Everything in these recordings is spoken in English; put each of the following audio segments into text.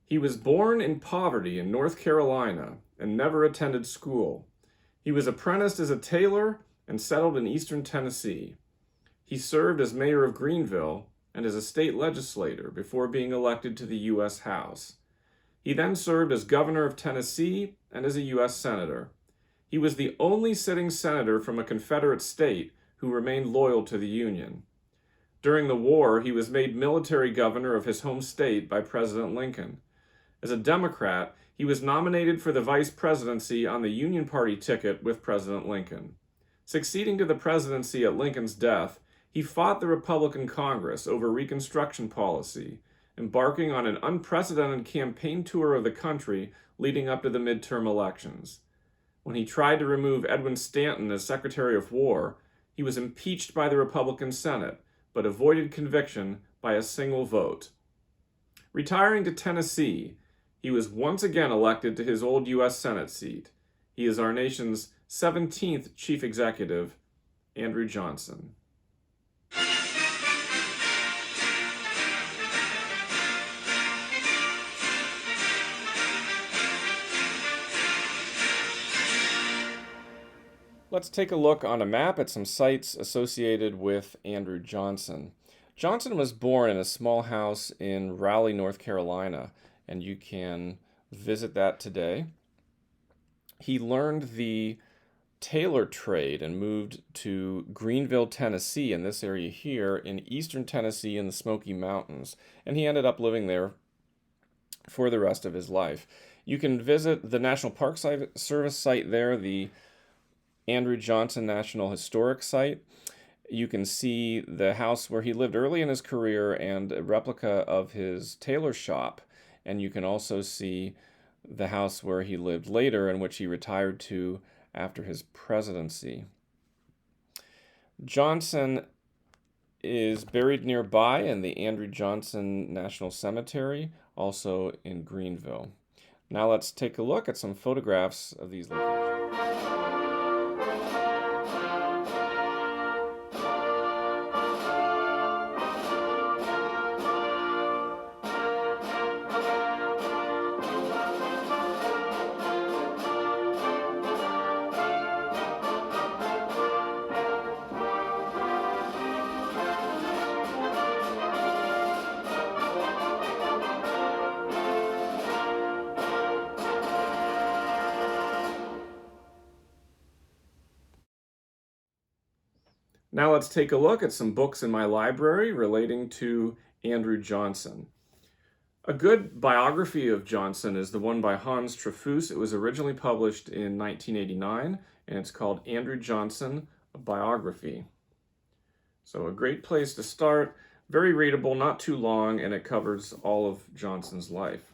He was born in poverty in North Carolina and never attended school. He was apprenticed as a tailor and settled in eastern Tennessee. He served as mayor of Greenville and as a state legislator before being elected to the U.S. House. He then served as governor of Tennessee and as a U.S. senator. He was the only sitting senator from a Confederate state who remained loyal to the Union. During the war, he was made military governor of his home state by President Lincoln. As a Democrat, he was nominated for the vice presidency on the Union Party ticket with President Lincoln. Succeeding to the presidency at Lincoln's death, he fought the Republican Congress over Reconstruction policy, embarking on an unprecedented campaign tour of the country leading up to the midterm elections. When he tried to remove Edwin Stanton as Secretary of War, he was impeached by the Republican Senate, but avoided conviction by a single vote. Retiring to Tennessee, he was once again elected to his old U.S. Senate seat. He is our nation's 17th chief executive, Andrew Johnson. Let's take a look on a map at some sites associated with Andrew Johnson. Johnson was born in a small house in Raleigh, North Carolina, and you can visit that today. He learned the tailor trade and moved to Greenville, Tennessee, in this area here in eastern Tennessee in the Smoky Mountains, and he ended up living there for the rest of his life. You can visit the National Park Service site there, the Andrew Johnson National Historic Site. You can see the house where he lived early in his career and a replica of his tailor shop. And you can also see the house where he lived later and which he retired to after his presidency. Johnson is buried nearby in the Andrew Johnson National Cemetery, also in Greenville. Now let's take a look at some photographs of these locations. Now let's take a look at some books in my library relating to Andrew Johnson. A good biography of Johnson is the one by Hans Trefus. It was originally published in 1989, and it's called Andrew Johnson, a Biography. So a great place to start, very readable, not too long, and it covers all of Johnson's life.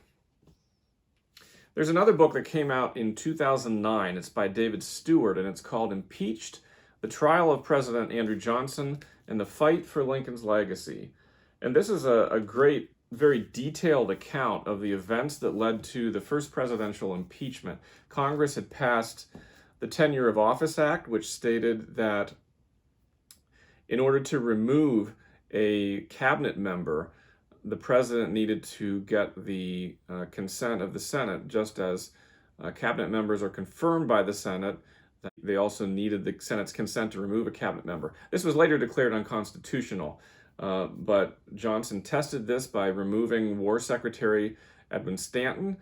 There's another book that came out in 2009. It's by David Stewart, and it's called Impeached: The Trial of President Andrew Johnson and the Fight for Lincoln's Legacy. And this is a great, very detailed account of the events that led to the first presidential impeachment. Congress had passed the Tenure of Office Act, which stated that in order to remove a cabinet member, the president needed to get the consent of the Senate, just as cabinet members are confirmed by the Senate. They also needed the Senate's consent to remove a cabinet member. This was later declared unconstitutional, but Johnson tested this by removing War Secretary Edwin Stanton,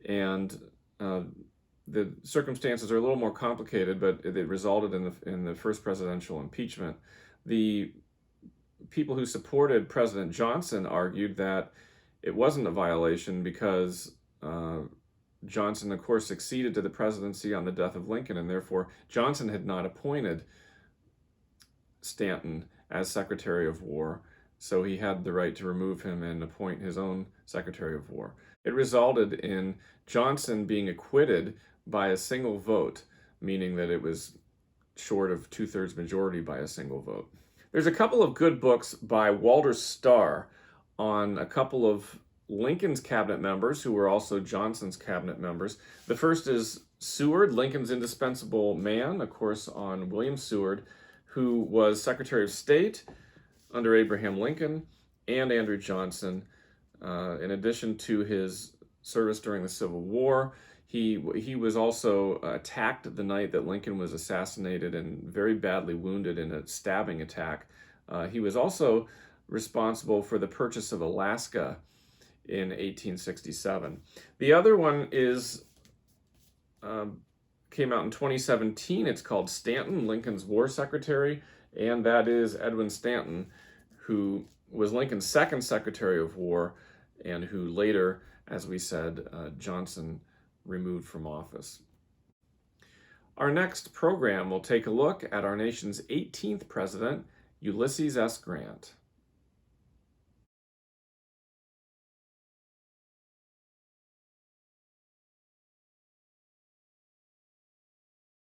and the circumstances are a little more complicated, but it resulted in the first presidential impeachment. The people who supported President Johnson argued that it wasn't a violation because Johnson, of course, succeeded to the presidency on the death of Lincoln, and therefore Johnson had not appointed Stanton as Secretary of War, so he had the right to remove him and appoint his own Secretary of War. It resulted in Johnson being acquitted by a single vote, meaning that it was short of two-thirds majority by a single vote. There's a couple of good books by Walter Starr on a couple of Lincoln's cabinet members who were also Johnson's cabinet members. The first is Seward, Lincoln's indispensable man, of course, on William Seward, who was Secretary of State under Abraham Lincoln and Andrew Johnson, in addition to his service during the Civil War. He was also attacked the night that Lincoln was assassinated and very badly wounded in a stabbing attack. He was also responsible for the purchase of Alaska in 1867. The other one is came out in 2017. It's called Stanton, Lincoln's War Secretary, and that is Edwin Stanton, who was Lincoln's second Secretary of War and who later, as we said, Johnson removed from office. Our next program will take a look at our nation's 18th president, Ulysses S. Grant.